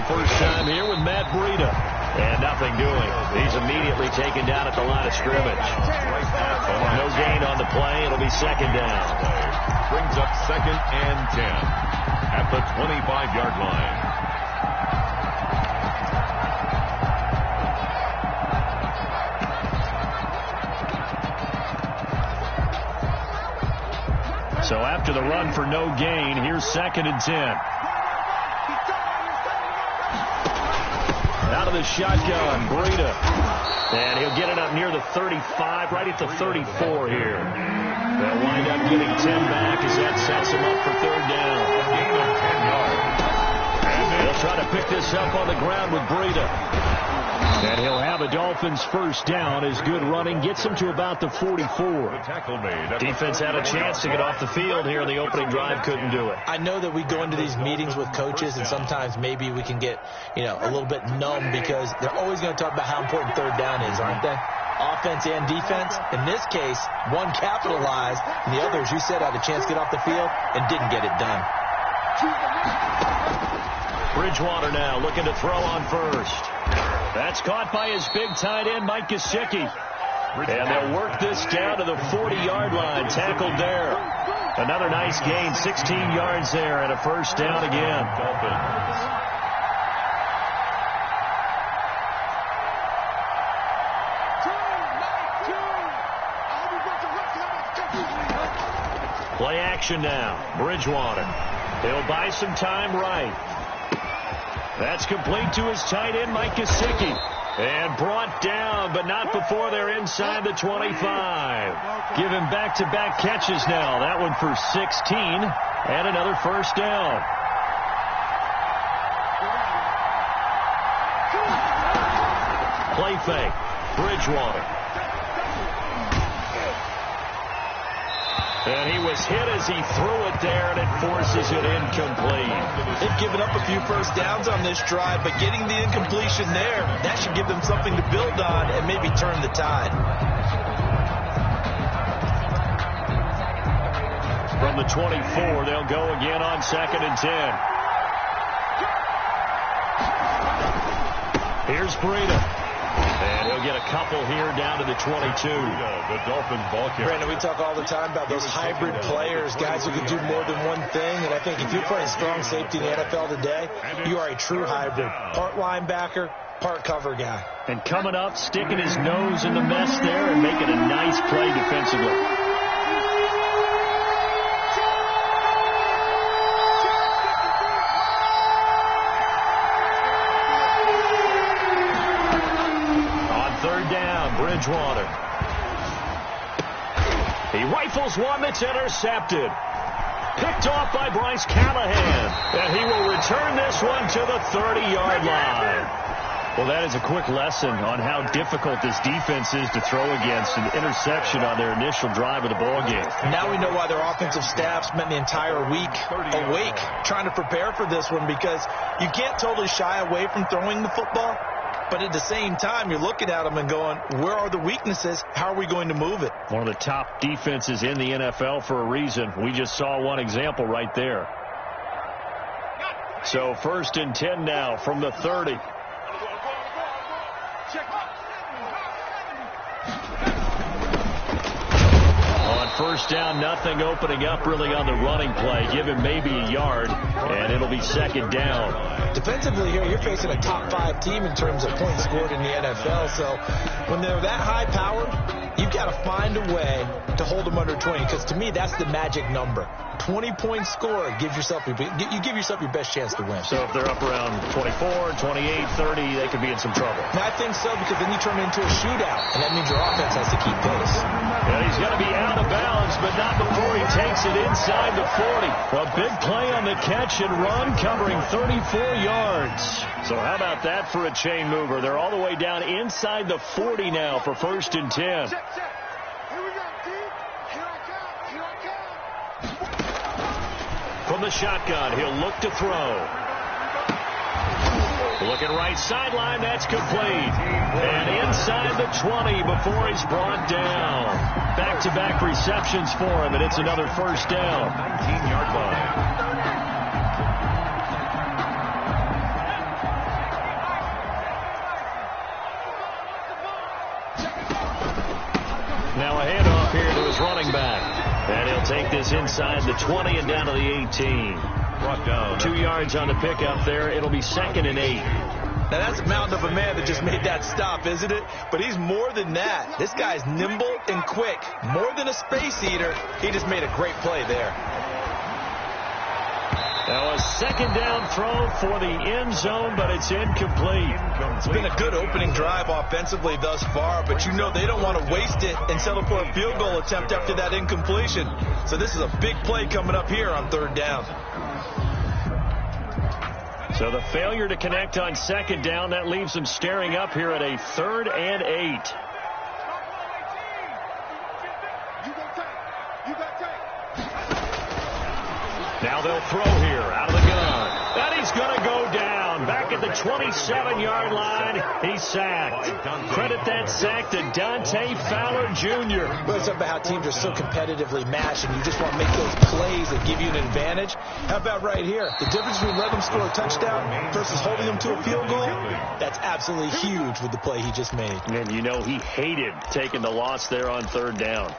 the first time here with Matt Breida. And nothing doing. He's immediately taken down at the line of scrimmage. No gain on the play. It'll be second down. Brings up 2nd and 10 at the 25-yard line. So after the run for no gain, here's 2nd and 10. Out of the shotgun, Breida. And he'll get it up near the 35, right at the 34 here. They'll wind up getting 10 back as that sets him up for 3rd down. A gain of 10 yards. And they'll try to pick this up on the ground with Breida. And he'll have a Dolphins first down as good running gets him to about the 44. Defense had a chance to get off the field here in the opening drive, couldn't do it. I know that we go into these meetings with coaches, and sometimes maybe we can get, a little bit numb because they're always going to talk about how important 3rd down is, aren't they? Offense and defense. In this case, one capitalized, and the others, you said, had a chance to get off the field and didn't get it done. Bridgewater now looking to throw on first. That's caught by his big tight end, Mike Gesicki. And they'll work this down to the 40-yard line. Tackled there. Another nice gain, 16 yards there, and a first down again. Play action now. Bridgewater. He'll buy some time right. That's complete to his tight end, Mike Gesicki. And brought down, but not before they're inside the 25. Give him back-to-back catches now. That one for 16 and another first down. Play fake. Bridgewater. And he was hit as he threw it there, and it forces it incomplete. They've given up a few first downs on this drive, but getting the incompletion there, that should give them something to build on and maybe turn the tide. From the 24, they'll go again on 2nd and 10. Here's Breida. And he'll get a couple here down to the 22. The Dolphins ball carrier. Brandon, we talk all the time about those hybrid players, guys who can do more than one thing. And I think if you're playing strong safety in the NFL today, you are a true hybrid. Part linebacker, part cover guy. And coming up, sticking his nose in the mess there and making a nice play defensively. Bridgewater. He rifles one that's intercepted. Picked off by Bryce Callahan. And he will return this one to the 30-yard line. Well, that is a quick lesson on how difficult this defense is to throw against. An interception on their initial drive of the ballgame. Now we know why their offensive staff spent the entire week awake trying to prepare for this one, because you can't totally shy away from throwing the football. But at the same time, you're looking at them and going, where are the weaknesses? How are we going to move it? One of the top defenses in the NFL for a reason. We just saw one example right there. So 1st and 10 now from the 30. On 1st down, nothing opening up really on the running play. Give him maybe a yard, and it'll be 2nd down. Defensively here, you're facing a top 5 team in terms of points scored in the NFL. So when they're that high powered, you've got to find a way to hold them under 20. Because to me, that's the magic number. 20 points scored gives yourself you give yourself your best chance to win. So if they're up around 24, 28, 30, they could be in some trouble. And I think so, because then you turn it into a shootout, and that means your offense has to keep pace. And he's going to be out of bounds, but not before he takes it inside the 40. A big play on the catch and run, covering 34 yards. So how about that for a chain mover? They're all the way down inside the 40 now for 1st and 10. From the shotgun, he'll look to throw. Looking right sideline, that's complete. And inside the 20 before he's brought down. Back-to-back receptions for him, and it's another first down. 19-yard line. Now a handoff here to his running back. And he'll take this inside the 20 and down to the 18. Brought down. 2 yards on the pickup there. It'll be 2nd and 8. Now, that's a mountain of a man that just made that stop, isn't it? But he's more than that. This guy's nimble and quick. More than a space eater. He just made a great play there. Now a 2nd down throw for the end zone, but it's incomplete. It's been a good opening drive offensively thus far, but you know they don't want to waste it and settle for a field goal attempt after that incompletion. So this is a big play coming up here on 3rd down. So the failure to connect on 2nd down, that leaves them staring up here at a 3rd and 8. Now they'll throw here out of the gun. And he's going to go down. Back at the 27-yard line, he's sacked. Credit that sack to Dante Fowler Jr. Well, it's about how teams are so competitively matched, and you just want to make those plays that give you an advantage. How about right here? The difference between letting them score a touchdown versus holding them to a field goal, that's absolutely huge with the play he just made. And you know he hated taking the loss there on 3rd down.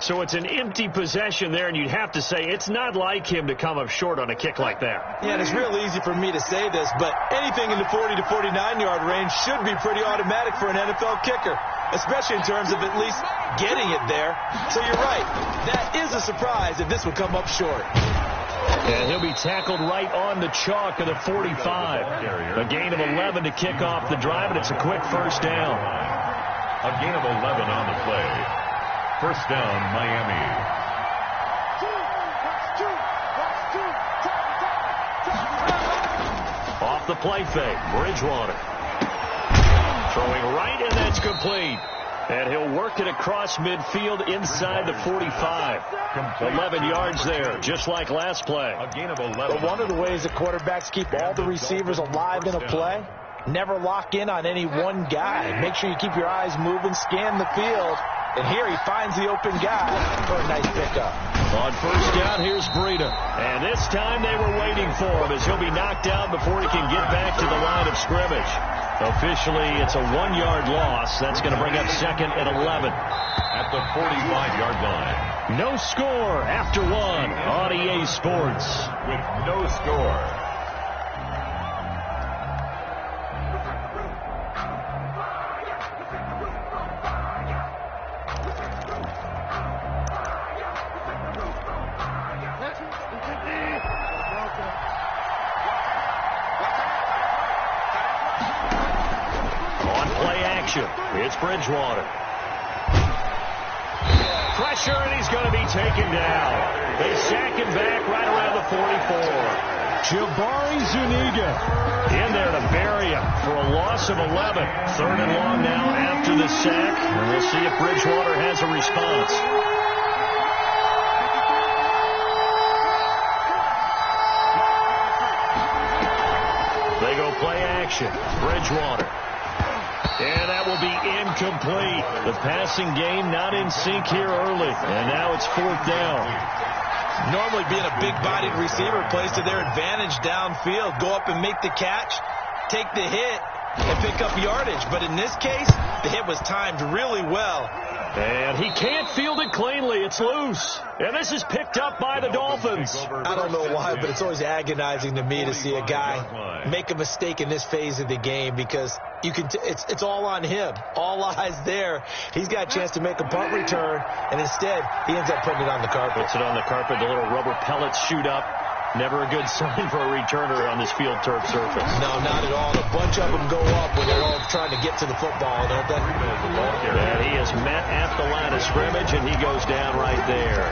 So it's an empty possession there, and you'd have to say it's not like him to come up short on a kick like that. Yeah, and it's real easy for me to say this, but anything in the 40 to 49-yard range should be pretty automatic for an NFL kicker, especially in terms of at least getting it there. So you're right. That is a surprise if this would come up short. And he'll be tackled right on the chalk of the 45. A gain of 11 to kick off the drive, and it's a quick 1st down. A gain of 11 on the play. 1st down, Miami. Off the play fake, Bridgewater. Throwing right, and that's complete. And he'll work it across midfield inside the 45. 11 yards there, just like last play. A gain of 11. But one of the ways that quarterbacks keep all the receivers alive in a play, never lock in on any one guy. Make sure you keep your eyes moving, scan the field. And here he finds the open guy for a nice pickup. On 1st down, here's Breida. And this time they were waiting for him as he'll be knocked down before he can get back to the line of scrimmage. Officially, it's a 1-yard loss. That's going to bring up 2nd and 11. At the 45-yard line. No score after 1 on EA Sports. With no score. It's Bridgewater. Pressure, and he's going to be taken down. They sack him back right around the 44. Jabari Zuniga in there to bury him for a loss of 11. 3rd and long now after the sack. And we'll see if Bridgewater has a response. They go play action. Bridgewater. And that will be incomplete. The passing game not in sync here early. And now it's 4th down. Normally being a big-bodied receiver plays to their advantage downfield. Go up and make the catch, take the hit, and pick up yardage. But in this case, the hit was timed really well. And he can't field it cleanly. It's loose. And this is picked up by the Dolphins. I don't know why, but it's always agonizing to me to see a guy make a mistake in this phase of the game because you can it's all on him. All eyes there. He's got a chance to make a punt return, and instead he ends up putting it on the carpet. Puts it on the carpet. The little rubber pellets shoot up. Never a good sign for a returner on this field turf surface. No, not at all. A bunch of them go up when they're all trying to get to the football, don't they? And he is met at the line of scrimmage, and he goes down right there.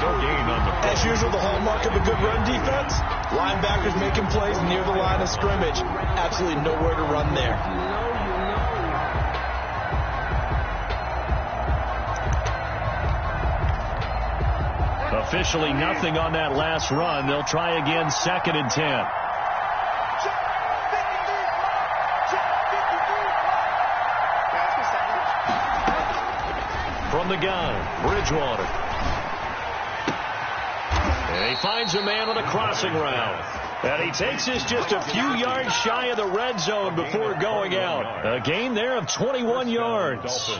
No gain on the play. As usual, the hallmark of a good run defense, linebackers making plays near the line of scrimmage. Absolutely nowhere to run there. Officially nothing on that last run. They'll try again, 2nd and 10. From the gun, Bridgewater. And he finds a man on a crossing route. And he takes this just a few yards shy of the red zone before going out. A gain there of 21 yards.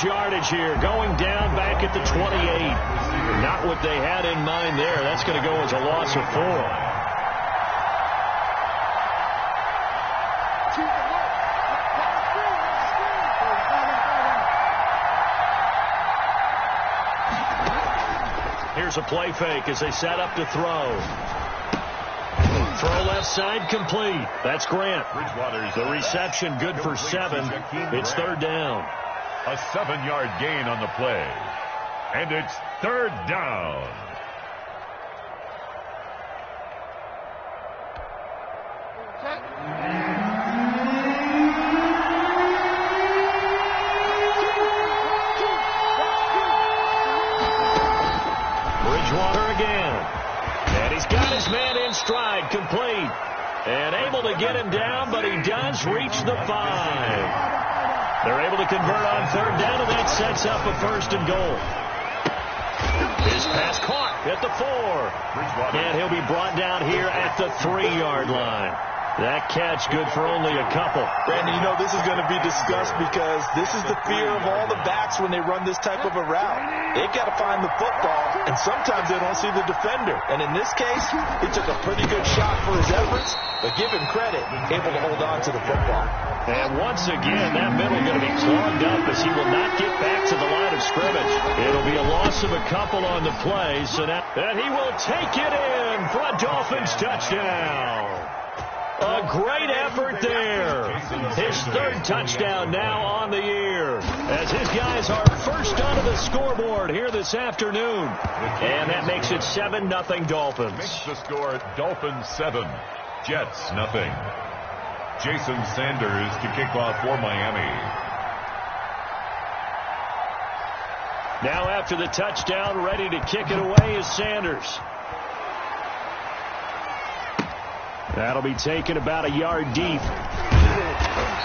lose yardage here, going down back at the 28. Not what they had in mind there. That's going to go as a loss of 4. Here's a play fake as they set up to throw. Throw left side complete. That's Grant. The reception good for 7. It's third down. A 7-yard gain on the play. And it's third down. Complete. And able to get him down, but he does reach the 5. They're able to convert on third down, and that sets up a first and goal. His pass caught at the 4. And he'll be brought down here at the 3-yard line. That catch good for only a couple. Brandon, you know this is going to be discussed because this is the fear of all the backs when they run this type of a route. They've got to find the football, and sometimes they don't see the defender. And in this case, he took a pretty good shot for his efforts, but give him credit, able to hold on to the football. And once again, that middle going to be clogged up as he will not get back to the line of scrimmage. It'll be a loss of a couple on the play, so now and he will take it in for a Dolphins touchdown. A great effort there. His third touchdown now on the year as his guys are first onto the scoreboard here this afternoon. And that makes it 7-0 Dolphins. Makes the score Dolphins 7, Jets nothing. Jason Sanders to kick off for Miami. Now after the touchdown, ready to kick it away is Sanders. That'll be taken about a yard deep.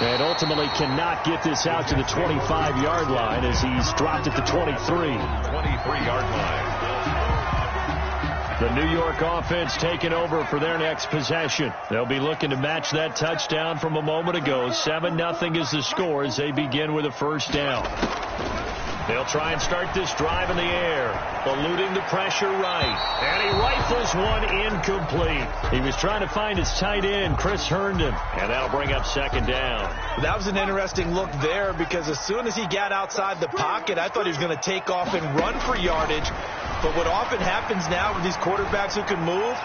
And ultimately cannot get this out to the 25-yard line as he's dropped at the 23. 23-yard line. The New York offense taking over for their next possession. They'll be looking to match that touchdown from a moment ago. 7-0 is the score as they begin with a first down. They'll try and start this drive in the air, eluding the pressure right. And he rifles one incomplete. He was trying to find his tight end, Chris Herndon, and that'll bring up second down. That was an interesting look there because as soon as he got outside the pocket, I thought he was going to take off and run for yardage. But what often happens now with these quarterbacks who can move,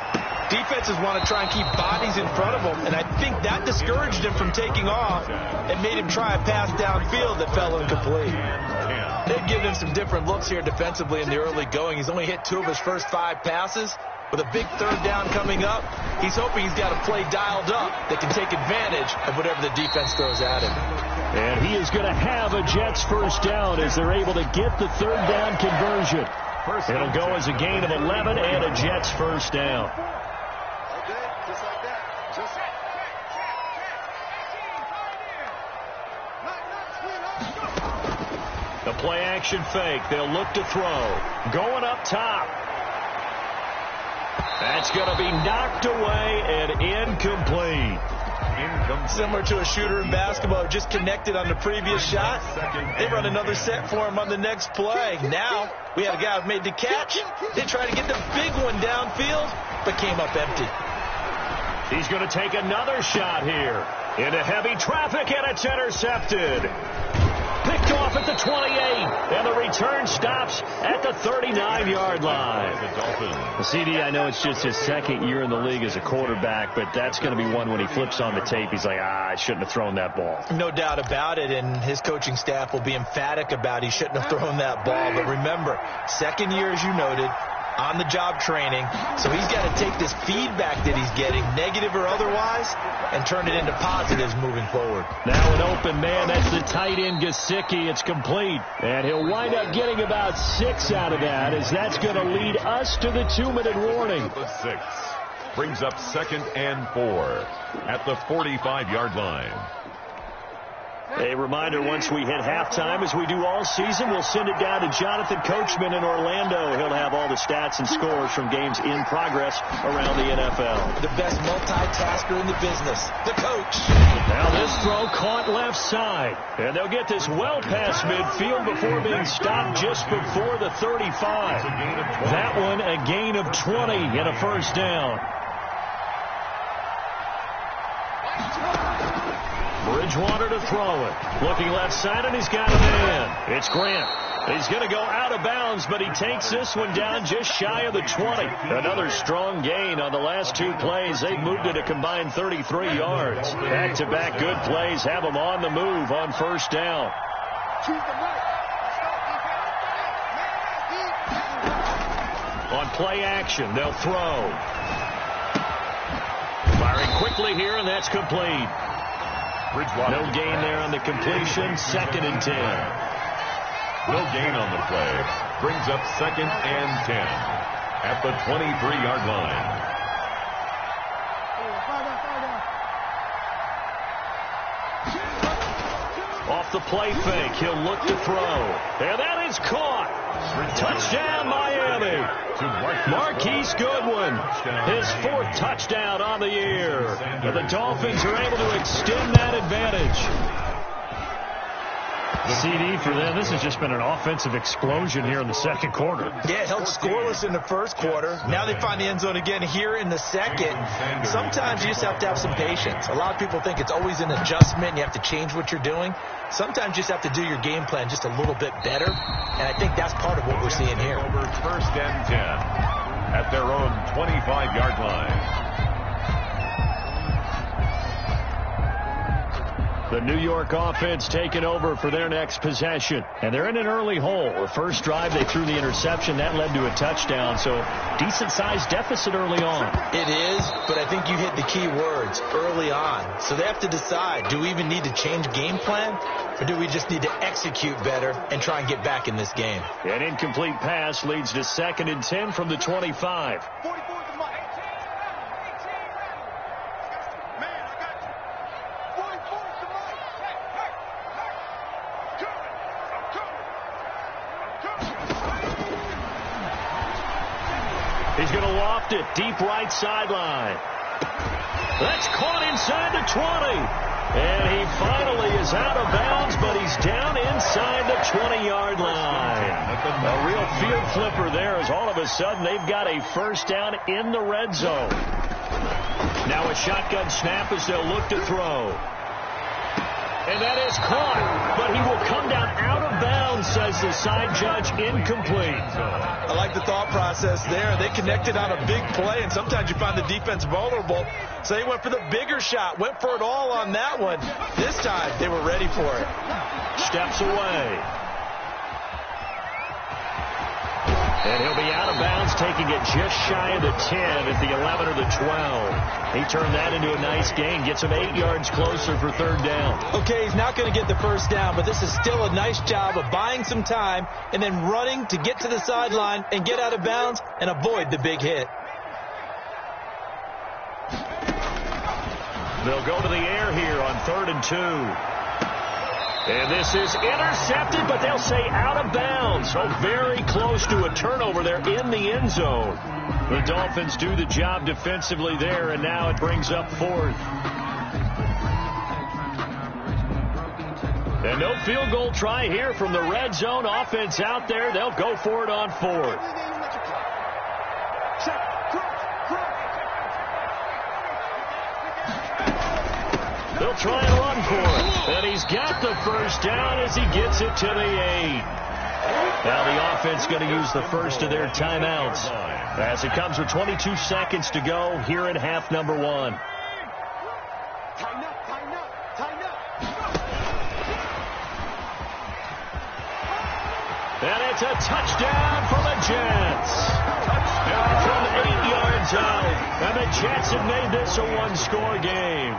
defenses want to try and keep bodies in front of them, and I think that discouraged him from taking off and made him try a pass downfield that fell incomplete. They've given him some different looks here defensively in the early going. He's only hit 2 of his first 5 passes. With a big third down coming up, he's hoping he's got a play dialed up that can take advantage of whatever the defense throws at him. And he is going to have a Jets first down as they're able to get the third down conversion. It'll go as a gain of 11 and a Jets first down. The play action fake. They'll look to throw. Going up top. That's going to be knocked away and incomplete. Similar to a shooter in basketball, just connected on the previous shot. They run another set for him on the next play. Now we have a guy who made the catch. They tried to get the big one downfield, but came up empty. He's going to take another shot here into heavy traffic, and it's intercepted. Picked off at the 28, and the return stops at the 39-yard line. CD, I know it's just his second year in the league as a quarterback, but that's going to be one when he flips on the tape, he's like, I shouldn't have thrown that ball. No doubt about it, and his coaching staff will be emphatic about he shouldn't have thrown that ball. But remember, second year, as you noted, on-the-job training, so he's got to take this feedback that he's getting, negative or otherwise, and turn it into positives moving forward. Now an open man, that's the tight end Gesicki. It's complete, and he'll wind up getting about 6 out of that, as that's going to lead us to the 2-minute warning. 6 brings up 2nd and 4 at the 45-yard line. A reminder, once we hit halftime, as we do all season, we'll send it down to Jonathan Coachman in Orlando. He'll have all the stats and scores from games in progress around the NFL. The best multitasker in the business, the coach. Now this throw caught left side. And they'll get this well past midfield before being stopped just before the 35. That one a gain of 20 and a first down. Bridgewater to throw it. Looking left side, and he's got a man. It's Grant. He's going to go out of bounds, but he takes this one down just shy of the 20. Another strong gain on the last two plays. They've moved it a combined 33 yards. Back-to-back good plays have them on the move on first down. On play action, they'll throw. Firing quickly here, and that's complete. No gain there on the completion. 2nd and 10. No gain on the play. Brings up 2nd and 10 at the 23-yard line. Off the play fake, he'll look to throw. And that is caught. Touchdown, Miami. Marquise Goodwin, his 4th touchdown on the year. And the Dolphins are able to extend that advantage. CD for them. This has just been an offensive explosion here in the second quarter. Yeah, it held scoreless in the first quarter. Now they find the end zone again here in the second. Sometimes you just have to have some patience. A lot of people think it's always an adjustment and you have to change what you're doing. Sometimes you just have to do your game plan just a little bit better, and I think that's part of what we're seeing here. Over 1st and 10 at their own 25-yard line. The New York offense taking over for their next possession. And they're in an early hole. The first drive, they threw the interception. That led to a touchdown. So decent-sized deficit early on. It is, but I think you hit the key words, early on. So they have to decide, do we even need to change game plan? Or do we just need to execute better and try and get back in this game? An incomplete pass leads to 2nd and 10 from the 25. He's going to loft it deep right sideline. That's caught inside the 20. And he finally is out of bounds, but he's down inside the 20-yard line. A real field flipper there, as all of a sudden they've got a first down in the red zone. Now a shotgun snap as they'll look to throw. And that is caught, but he will come down out of bounds, says the side judge, incomplete. I like the thought process there. They connected on a big play, and sometimes you find the defense vulnerable. So they went for the bigger shot, went for it all on that one. This time, they were ready for it. Steps away. And he'll be out of bounds, taking it just shy of the 10 at the 11 or the 12. He turned that into a nice gain, gets him 8 yards closer for 3rd down. Okay, he's not going to get the first down, but this is still a nice job of buying some time and then running to get to the sideline and get out of bounds and avoid the big hit. They'll go to the air here on 3rd and 2. And this is intercepted, but they'll say out of bounds. So very close to a turnover there in the end zone. The Dolphins do the job defensively there, and now it brings up 4th. And no field goal try here from the red zone offense out there. They'll go for it on 4th. They'll try and run for it. And he's got the first down as he gets it to the 8. Now the offense going to use the first of their timeouts as it comes with 22 seconds to go here in half number 1. And it's a touchdown for the Jets. Touchdown from 8 yards out. And the Jets have made this a one-score game.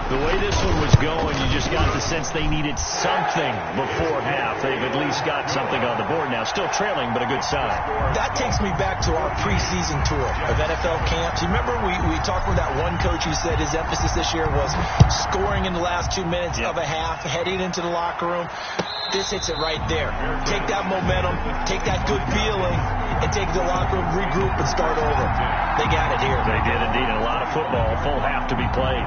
The way this one was going, you just got the sense they needed something before half. They've at least got something on the board now. Still trailing, but a good sign. That takes me back to our preseason tour of NFL camps. You remember we talked with that one coach who said his emphasis this year was scoring in the last 2 minutes of a half, heading into the locker room. This hits it right there. Take that momentum, take that good feeling, and take the locker room, regroup, and start over. They got it here. They did indeed. And a lot of football, full half to be played.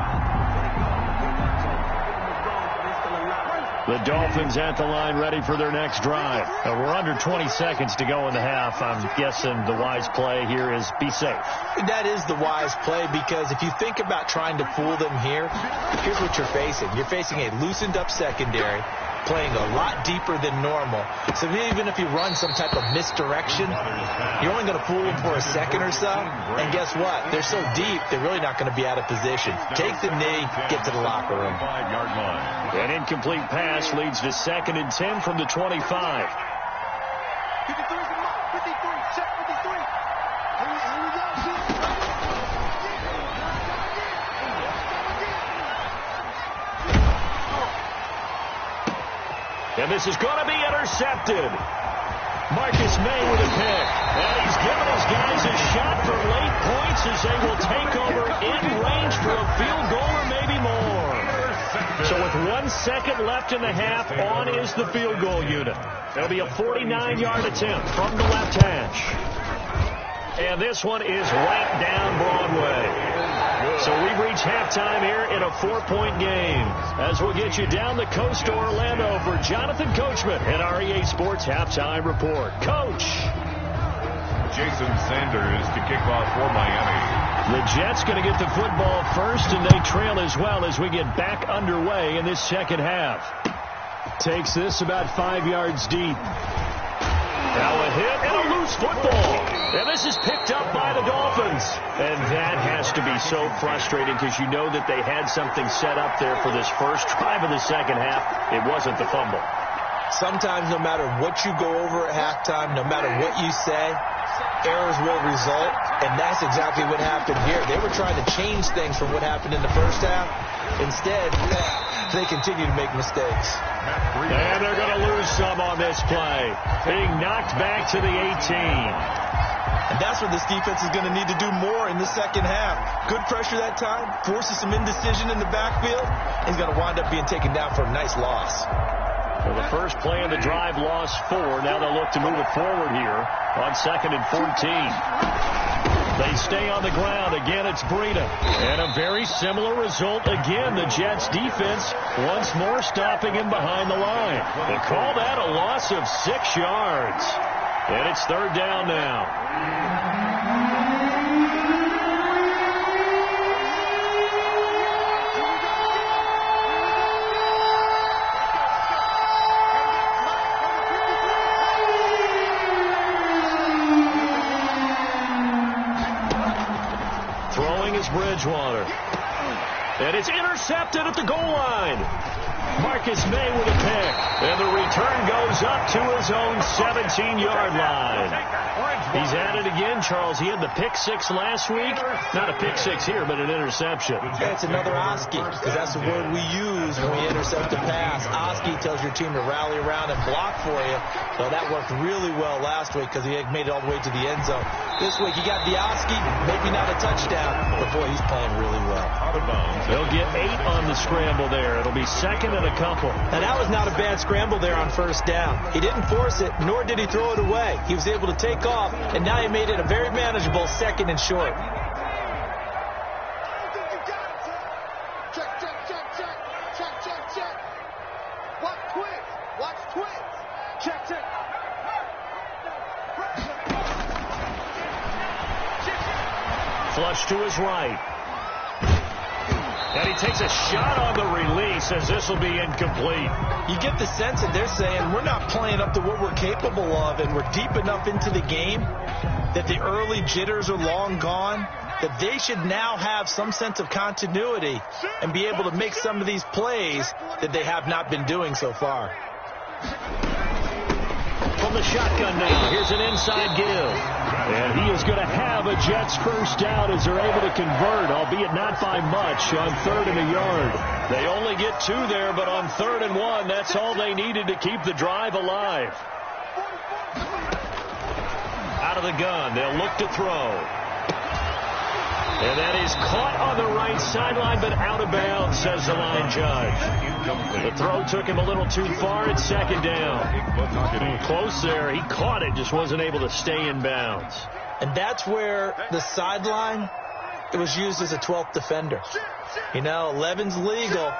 The Dolphins at the line ready for their next drive. We're under 20 seconds to go in the half. I'm guessing the wise play here is be safe. That is the wise play, because if you think about trying to fool them here, here's what you're facing. You're facing a loosened up secondary, playing a lot deeper than normal. So even if you run some type of misdirection, you're only going to fool them for a second or so. And guess what? They're so deep, they're really not going to be out of position. Take the knee, get to the locker room. 5-yard line. An incomplete pass leads to 2nd and 10 from the 25. 53 check 53. And this is going to be intercepted. Marcus May with a pick. And he's given his guys a shot for late points as they will take over in range for a field goal or maybe more. So with 1 second left in the half, on is the field goal unit. It'll be a 49-yard attempt from the left hash. And this one is right down Broadway. So we reach halftime here in a 4-point game. As we'll get you down the coast to Orlando for Jonathan Coachman at our EA Sports Halftime Report. Coach. Jason Sanders to kick off for Miami. The Jets going to get the football first, and they trail as well as we get back underway in this second half. Takes this about 5 yards deep. Now a hit and a loose football. And this is picked up by the Dolphins. And that has to be so frustrating because you know that they had something set up there for this first drive of the second half. It wasn't the fumble. Sometimes no matter what you go over at halftime, no matter what you say, errors will result. And that's exactly what happened here. They were trying to change things from what happened in the first half. Instead, they continue to make mistakes. And they're going to lose some on this play. Being knocked back to the 18. And that's what this defense is going to need to do more in the second half. Good pressure that time, forces some indecision in the backfield. He's going to wind up being taken down for a nice loss. Well, the first play of the drive lost 4. Now they'll look to move it forward here on 2nd and 14. They stay on the ground. Again, it's Breida. And a very similar result again. The Jets defense once more stopping him behind the line. They call that a loss of 6 yards. And it's 3rd down now. Throwing is Bridgewater. And it's intercepted at the goal line. Marcus May with a pick. And the return goes up to his own 17-yard line. He's at it again, Charles. He had the pick 6 last week. Not a pick 6 here, but an interception. That's another Oski, because that's the word we use when we intercept a pass. Oski tells your team to rally around and block for you. So that worked really well last week because he had made it all the way to the end zone. This week he got the Oski, maybe not a touchdown, but boy, he's playing really well. Out of bounds. They'll get 8 on the scramble there. It'll be 2nd and a couple. And that was not a bad scramble there on 1st down. He didn't force it, nor did he throw it away. He was able to take off, and now he made it a very manageable 2nd and short. Check. Watch twins. Check. Flush to his right. And he takes a shot on the release as this will be incomplete. You get the sense that they're saying we're not playing up to what we're capable of, and we're deep enough into the game that the early jitters are long gone, that they should now have some sense of continuity and be able to make some of these plays that they have not been doing so far. From the shotgun now, here's an inside give. And he is going to have a Jets first down as they're able to convert, albeit not by much, on 3rd and a yard. They only get 2 there, but on 3rd and 1, that's all they needed to keep the drive alive. Out of the gun, they'll look to throw. And that is caught on the right sideline, but out of bounds, says the line judge. The throw took him a little too far at 2nd down. Close there. He caught it, just wasn't able to stay in bounds. And that's where the sideline, it was used as a 12th defender. You know, 11's legal.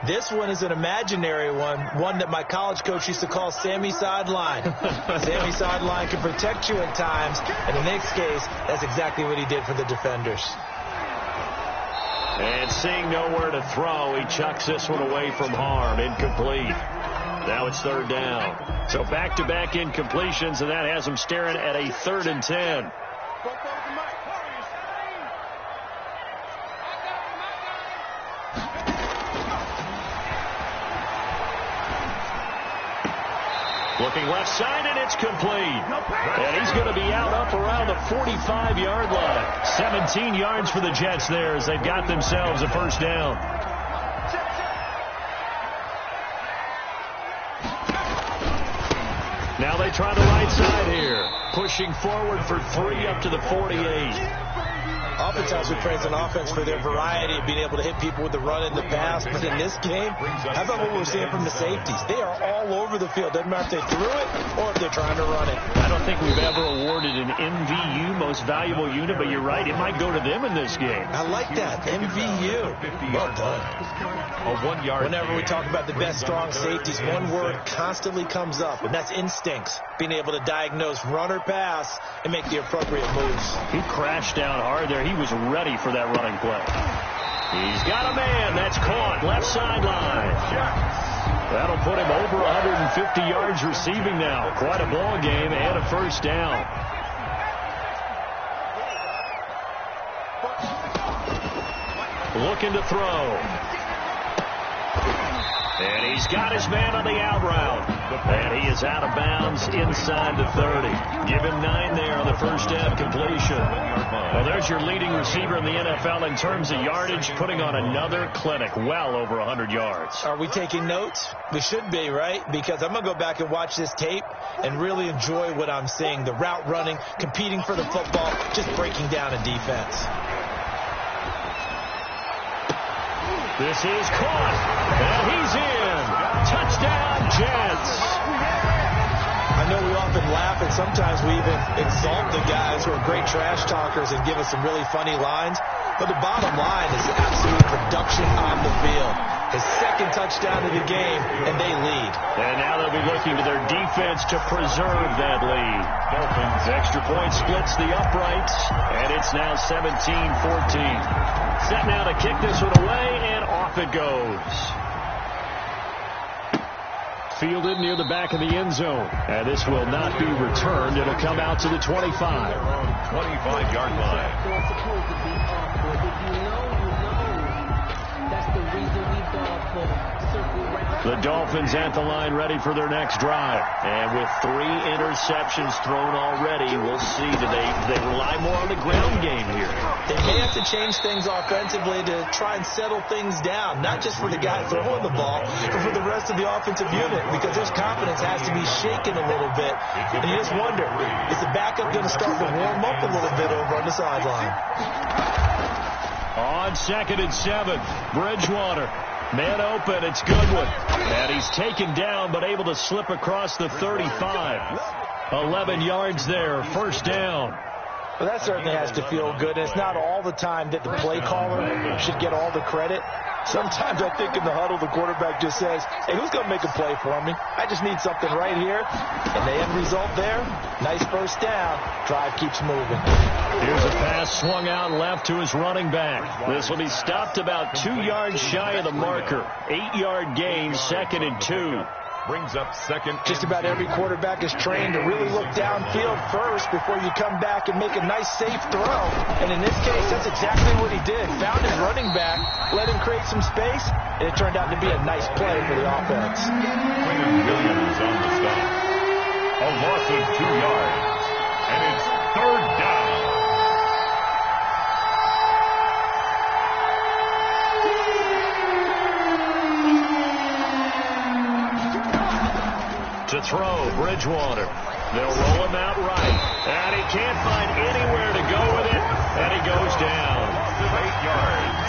This one is an imaginary one that my college coach used to call Sammy Sideline. Sammy Sideline can protect you at times, and in this case, that's exactly what he did for the defenders. And seeing nowhere to throw, he chucks this one away from harm. Incomplete. Now it's 3rd down. So back-to-back incompletions, and that has him staring at a 3rd and 10. Looking left side, and it's complete. And he's going to be out up around the 45-yard line. 17 yards for the Jets there as they've got themselves a first down. Now they try the right side here. Pushing forward for 3 up to the 48. Oftentimes we praise an offense for their variety of being able to hit people with the run and the pass. But in this game, how about what we're seeing from the safeties? They are all over the field. Doesn't matter if they threw it or if they're trying to run it. I don't think we've ever awarded an MVU, most valuable unit, but you're right. It might go to them in this game. I like that. MVU. Well done. A 1-yard. Whenever we talk about the best strong safeties, one word constantly comes up, and that's instincts. Being able to diagnose run or pass and make the appropriate moves. He crashed down hard there. He was ready for that running play. He's got a man. That's caught. Left sideline. That'll put him over 150 yards receiving now. Quite a ball game and a first down. Looking to throw. And he's got his man on the out route. And he is out of bounds inside the 30. Give him 9 there on the first down completion. Well, there's your leading receiver in the NFL in terms of yardage, putting on another clinic, well over 100 yards. Are we taking notes? We should be, right? Because I'm going to go back and watch this tape and really enjoy what I'm seeing. The route running, competing for the football, just breaking down a defense. This is caught, and he's in. Touchdown, Jets. I know we often laugh, and sometimes we even exalt the guys who are great trash talkers and give us some really funny lines. But the bottom line is absolute production on the field. His 2nd touchdown of the game, and they lead. And now they'll be looking to their defense to preserve that lead. Dolphins extra point splits the uprights, and it's now 17-14. Set now to kick this one away, and off it goes. Fielded near the back of the end zone. And this will not be returned. It'll come out to the 25. 25-yard line. The Dolphins at the line ready for their next drive. And with 3 interceptions thrown already, we'll see. Do they rely more on the ground game here? They may have to change things offensively to try and settle things down, not just for the guy throwing the ball, but for the rest of the offensive unit, because their confidence has to be shaken a little bit. And you just wonder, is the backup going to start to warm up a little bit over on the sideline? On 2nd and 7, Bridgewater. Man open, it's Goodwin. And he's taken down, but able to slip across the 35. 11 yards there, first down. Well, that certainly has to feel good. And it's not all the time that the play caller should get all the credit. Sometimes I think in the huddle, the quarterback just says, hey, who's going to make a play for me? I just need something right here. And the end result there, nice first down. Drive keeps moving. Here's a pass swung out left to his running back. This will be stopped about 2 yards shy of the marker. 8-yard gain, 2nd and 2. Brings up 2nd. Just about every quarterback is trained to really look downfield first before you come back and make a nice, safe throw. And in this case, that's exactly what he did. Found his running back, let him create some space, and it turned out to be a nice play for the offense. Williams on the stop. A loss of 2 yards. And it's third down. To throw, Bridgewater. They'll roll him out right. And he can't find anywhere to go with it. And he goes down. 8 yards.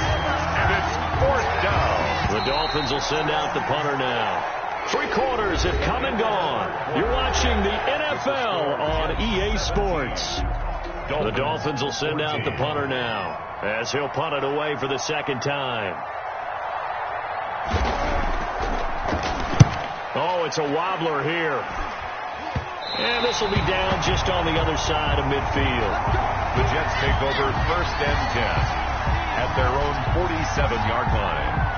And it's fourth down. The Dolphins will send out the punter now. 3 quarters have come and gone. You're watching the NFL on EA Sports. The Dolphins will send out the punter now as he'll punt it away for the second time. Oh, it's a wobbler here. And this will be down just on the other side of midfield. The Jets take over first and 10 at their own 47-yard line.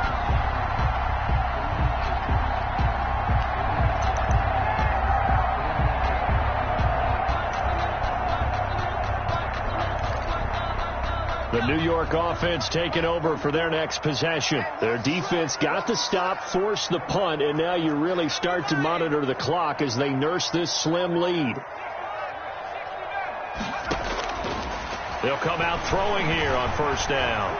The New York offense taking over for their next possession. Their defense got the stop, forced the punt, and now you really start to monitor the clock as they nurse this slim lead. They'll come out throwing here on first down.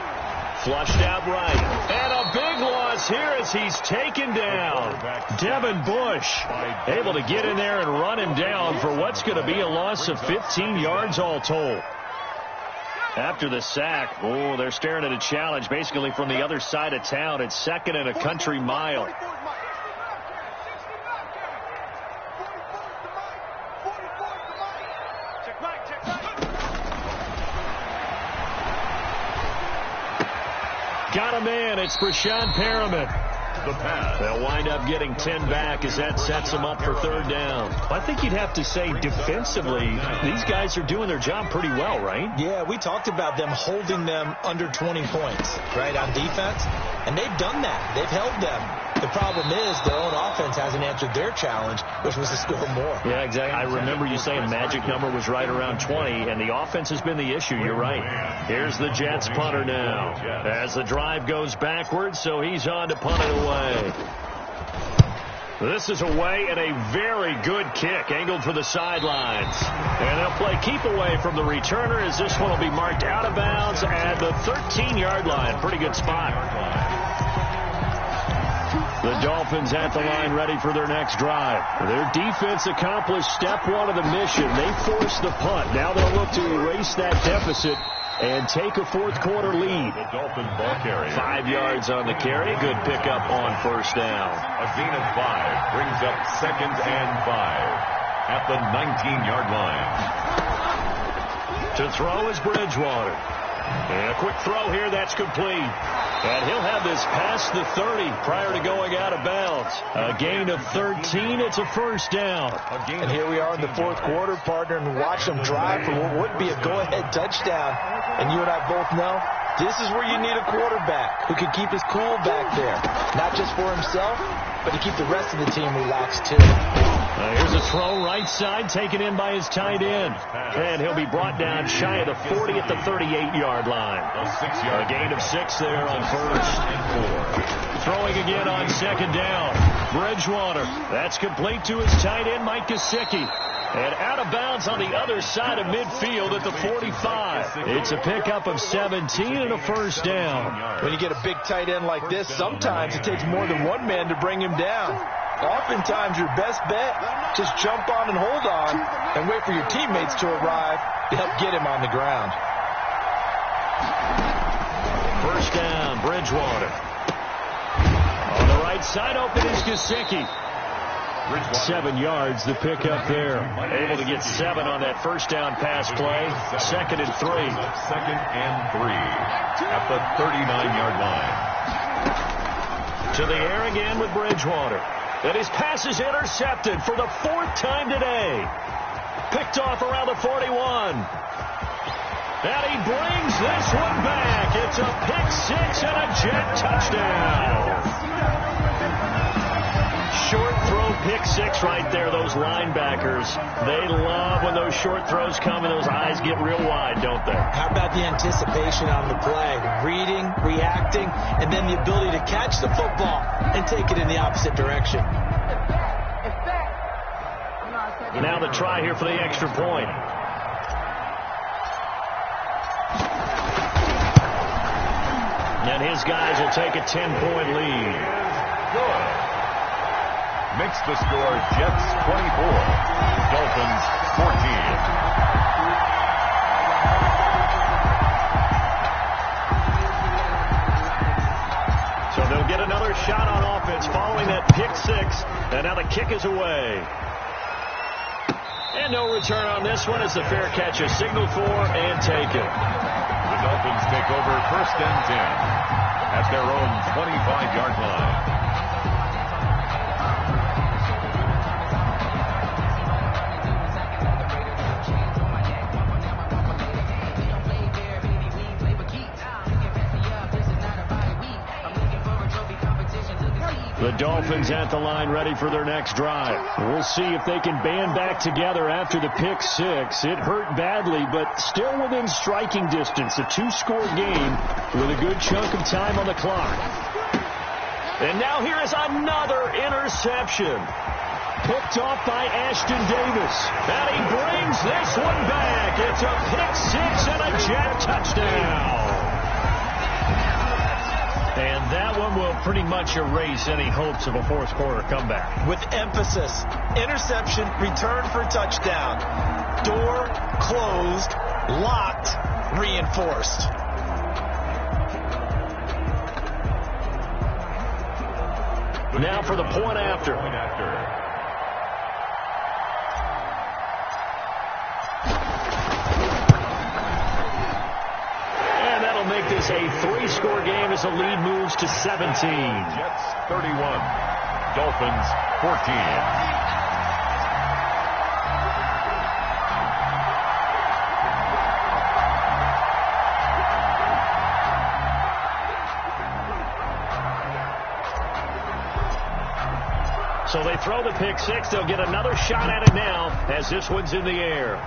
Flushed out right. And a big loss here as he's taken down. Devin Bush able to get in there and run him down for what's going to be a loss of 15 yards all told. After the sack, oh, they're staring at a challenge basically from the other side of town. It's second and a country mile. Got a man. It's Brashad Perriman. The pass. They'll wind up getting 10 back as that sets them up for third down. I think you'd have to say defensively, these guys are doing their job pretty well, right? Yeah, we talked about them holding them under 20 points, right, on defense. And they've done that. They've held them. The problem is their own offense hasn't answered their challenge, which was to score more. Yeah, exactly. I remember you saying magic number was right around 20, and the offense has been the issue. You're right. Here's the Jets punter now as the drive goes backwards, so he's on to punt it away. This is away and a very good kick angled for the sidelines. And they'll play keep away from the returner as this one will be marked out of bounds at the 13-yard line. Pretty good spot. The Dolphins at the line ready for their next drive. Their defense accomplished step one of the mission. They forced the punt. Now they'll look to erase that deficit and take a fourth quarter lead. The Dolphin ball carrier. 5 yards on the carry. Good pickup on first down. A gain of 5 brings up second and 5 at the 19-yard line. To throw is Bridgewater. And a quick throw here, that's complete. And he'll have this past the 30 prior to going out of bounds. A gain of 13, it's a first down. And here we are in the fourth quarter, partner, and watch them drive for what would be a go-ahead touchdown. And you and I both know this is where you need a quarterback who can keep his cool back there. Not just for himself, but to keep the rest of the team relaxed too. Here's a throw right side taken in by his tight end. And he'll be brought down shy of the 40 at the 38-yard line. A gain of 6 there on first. Throwing again on second down. Bridgewater. That's complete to his tight end, Mike Gesicki. And out of bounds on the other side of midfield at the 45. It's a pickup of 17 and a first down. When you get a big tight end like this, sometimes it takes more than one man to bring him down. Oftentimes, your best bet, just jump on and hold on and wait for your teammates to arrive to help get him on the ground. First down, Bridgewater. On the right side, open is Gesicki. 7 yards, the pickup there. Able to get 7 on that first down pass play. Second and 3. Second and 3 at the 39-yard line. To the air again with Bridgewater. And his pass is intercepted for the 4th time today. Picked off around the 41. And he brings this one back. It's a pick 6 and a Jet touchdown. Short throw pick 6 right there. Those linebackers, they love when those short throws come and those eyes get real wide, don't they? How about the anticipation on the play? Reading, reacting, and then the ability to catch the football and take it in the opposite direction. Now the try here for the extra point. And his guys will take a 10-point lead. Good. Makes the score Jets 24, Dolphins 14. So they'll get another shot on offense following that pick six. And now the kick is away. And no return on this one as the fair catch is signaled for and taken. The Dolphins take over 1st and 10 at their own 25-yard line. The Dolphins at the line ready for their next drive. We'll see if they can band back together after the pick six. It hurt badly, but still within striking distance. A 2-score game with a good chunk of time on the clock. And now here is another interception. Picked off by Ashton Davis. And he brings this one back. It's a pick six and a Jet touchdown. And that one will pretty much erase any hopes of a fourth-quarter comeback. With emphasis, interception, return for touchdown. Door closed, locked, reinforced. Now for the point after. Make this a 3-score game as the lead moves to 17. Jets 31, Dolphins 14. So they throw the pick six. They'll get another shot at it now as this one's in the air.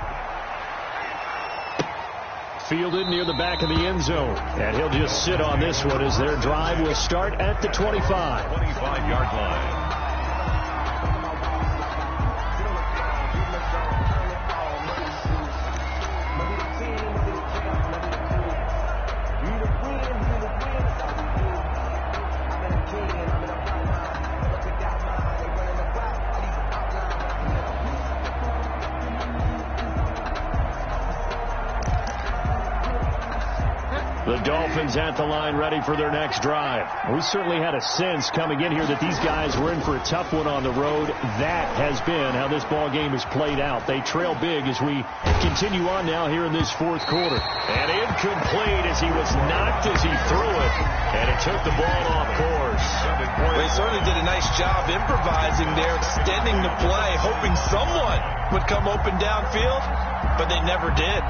Fielded near the back of the end zone. And he'll just sit on this one as their drive will start at the 25. 25-yard line. The Dolphins at the line ready for their next drive. We certainly had a sense coming in here that these guys were in for a tough one on the road. That has been how this ball game has played out. They trail big as we continue on now here in this fourth quarter. And incomplete as he was knocked as he threw it. And it took the ball off course. They certainly did a nice job improvising there, extending the play, hoping someone would come open downfield, but they never did.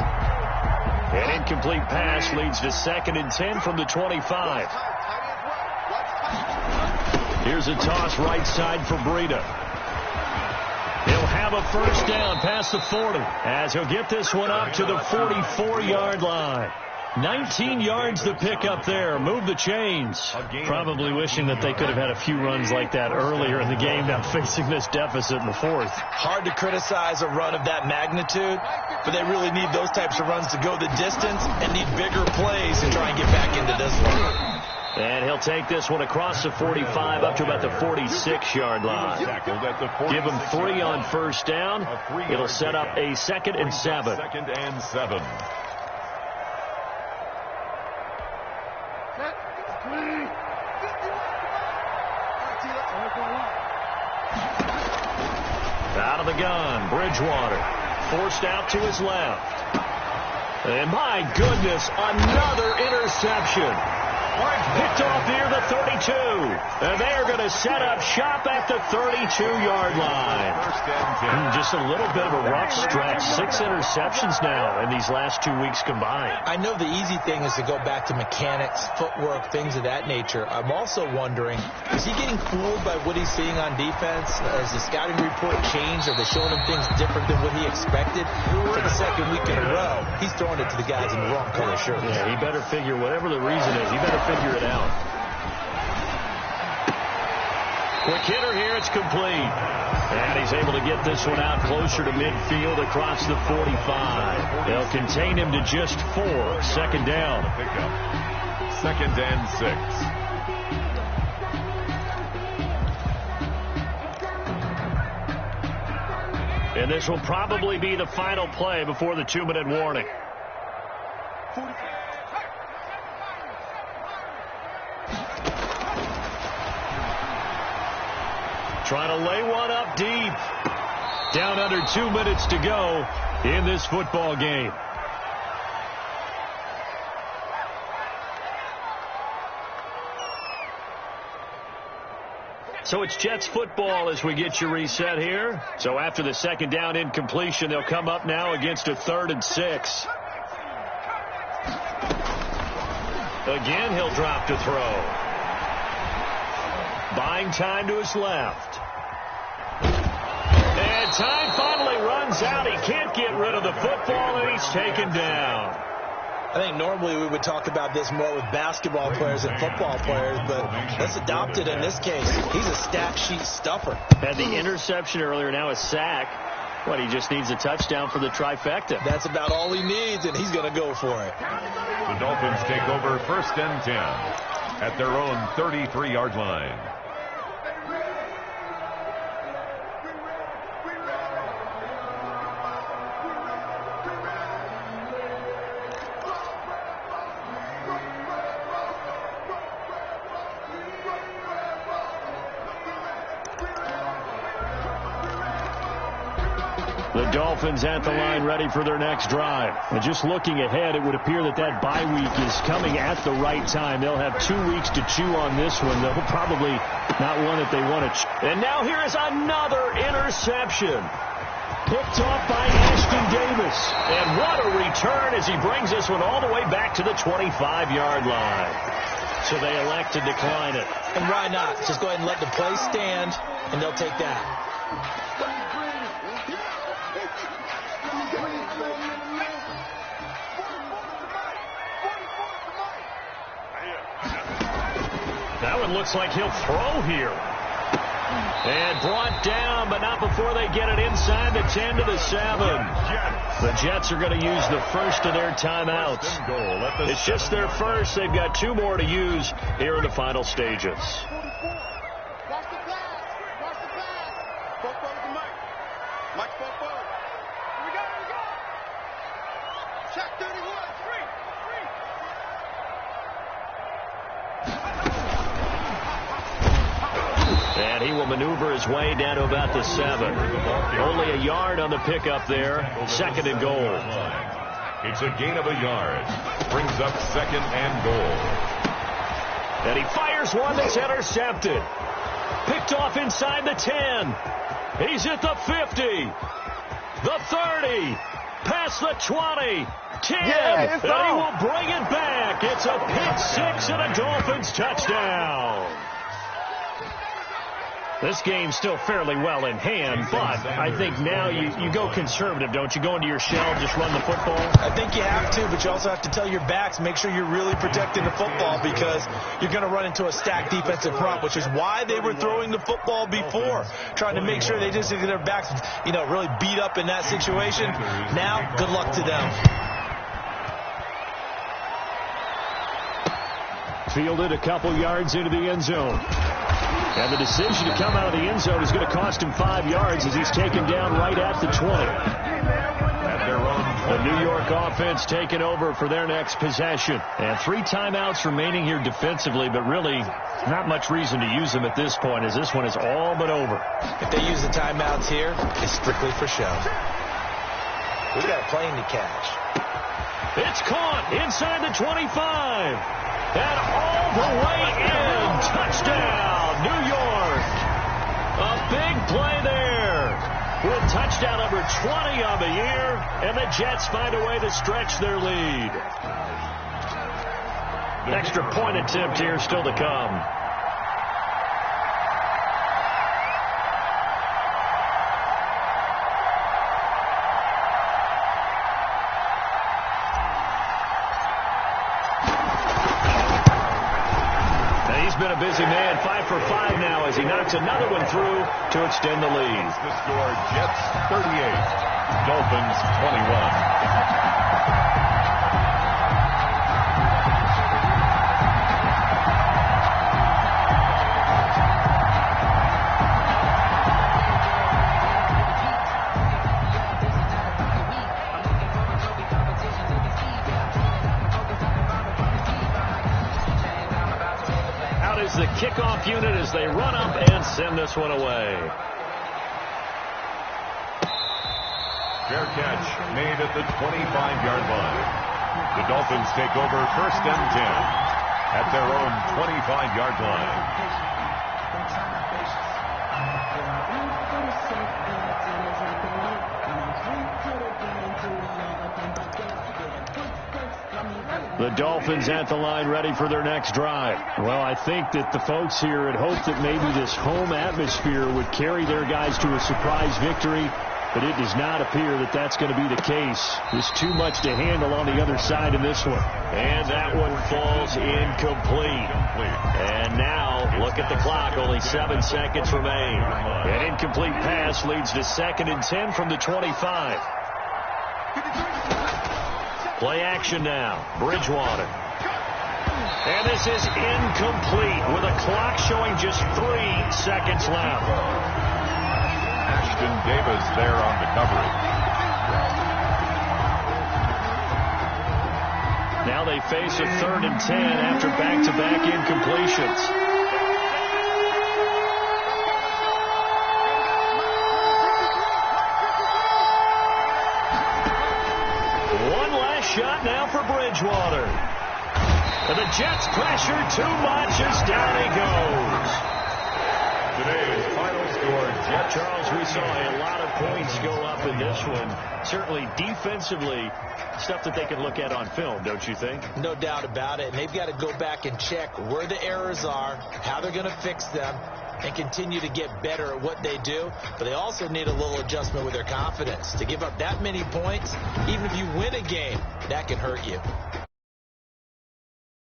An incomplete pass leads to 2nd and 10 from the 25. Here's a toss right side for Breida. He'll have a first down past the 40 as he'll get this one up to the 44-yard line. 19 yards to pick up there. Move the chains. Probably wishing that they could have had a few runs like that earlier in the game, now facing this deficit in the fourth. Hard to criticize a run of that magnitude, but they really need those types of runs to go the distance and need bigger plays to try and get back into this one. And he'll take this one across the 45 up to about the 46-yard line. Give him 3 on first down. It'll set up a 2nd and 7. 2nd and 7. Out of the gun, Bridgewater. Forced out to his left. And my goodness, another interception. Picked off near the 32. And they are going to set up shop at the 32-yard line. Just a little bit of a rough stretch. 6 interceptions now in these last 2 weeks combined. I know the easy thing is to go back to mechanics, footwork, things of that nature. I'm also wondering, is he getting fooled by what he's seeing on defense? Has the scouting report changed? Are they showing him things different than what he expected? For the 2nd week in a row, he's throwing it to the guys in the wrong color shirts. Yeah, he better figure, whatever the reason is, he better figure it out. Quick hitter here, it's complete. And he's able to get this one out closer to midfield across the 45. They'll contain him to just 4. 2nd down. 2nd and 6. And this will probably be the final play before the 2-minute warning. Trying to lay one up deep. Down under 2 minutes to go in this football game. So it's Jets football as we get you reset here. So after the 2nd down incompletion, they'll come up now against a 3rd and 6. Again, he'll drop to throw. Buying time to his left. And time finally runs out. He can't get rid of the football, and he's taken down. I think normally we would talk about this more with basketball players than football players, but let's adopt it in this case. He's a stat sheet stuffer. Had the interception earlier, now a sack. What, he just needs a touchdown for the trifecta. That's about all he needs, and he's going to go for it. The Dolphins take over 1st and 10 at their own 33-yard line. The Dolphins at the line ready for their next drive. And just looking ahead, it would appear that that bye week is coming at the right time. They'll have 2 weeks to chew on this one. They'll probably not one that they want to chew. And now here is another interception. Picked off by Ashton Davis. And what a return as he brings this one all the way back to the 25-yard line. So they elect to decline it. And why not? Just go ahead and let the play stand, and they'll take that. That one looks like he'll throw here. And brought down, but not before they get it inside the 10 to the 7. The Jets are going to use the first of their timeouts. It's just their first. They've got 2 more to use here in the final stages. Watch the pass. Watch the pass. Fuck forward to Mike. Mike, fuck forward. Here we go. Here we go. Shot 31. Free. And he will maneuver his way down to about the 7. Only a yard on the pickup there. 2nd and goal. It's a gain of a yard. Brings up 2nd and goal. And he fires one that's intercepted. Picked off inside the 10. He's at the 50. The 30. Past the 20. 10. And he will bring it back. It's a pick 6 and a Dolphins touchdown. This game's still fairly well in hand, but I think now you go conservative, don't you? Go into your shell, just run the football? I think you have to, but you also have to tell your backs, make sure you're really protecting the football because you're going to run into a stacked defensive front, which is why they were throwing the football before, trying to make sure they just get their backs, really beat up in that situation. Now, good luck to them. Fielded a couple yards into the end zone. And the decision to come out of the end zone is going to cost him 5 yards as he's taken down right at the 20. At their own The New York offense taking over for their next possession. And 3 timeouts remaining here defensively, but really not much reason to use them at this point as this one is all but over. If they use the timeouts here, it's strictly for show. We've got a plane to catch. It's caught inside the 25. And all the way in. Touchdown, New York. A big play there. With touchdown number 20 on the year. And the Jets find a way to stretch their lead. Extra point attempt here still to come. He's been a busy man, 5 for 5 now as he knocks another one through to extend the lead. The score, Jets 38, Dolphins 21. is the kickoff unit as they run up and send this one away. Fair catch made at the 25-yard line. The Dolphins take over 1st and 10 at their own 25-yard line. The Dolphins at the line ready for their next drive. Well, I think that the folks here had hoped that maybe this home atmosphere would carry their guys to a surprise victory, but it does not appear that that's going to be the case. There's too much to handle on the other side of this one. And that one falls incomplete. And now, look at the clock. Only 7 seconds remain. An incomplete pass leads to 2nd and 10 from the 25. Play action now. Bridgewater. And this is incomplete with a clock showing just 3 seconds left. Ashton Davis there on the coverage. Now they face a 3rd and 10 after back-to-back incompletions. Shot now for Bridgewater. And the Jets pressure too much as down he goes. Today's final score, Jets. Charles, we saw a lot of points go up in this one. Certainly defensively, stuff that they can look at on film, don't you think? No doubt about it. And they've got to go back and check where the errors are, how they're going to fix them, and continue to get better at what they do. But they also need a little adjustment with their confidence. To give up that many points, even if you win a game, that can hurt you.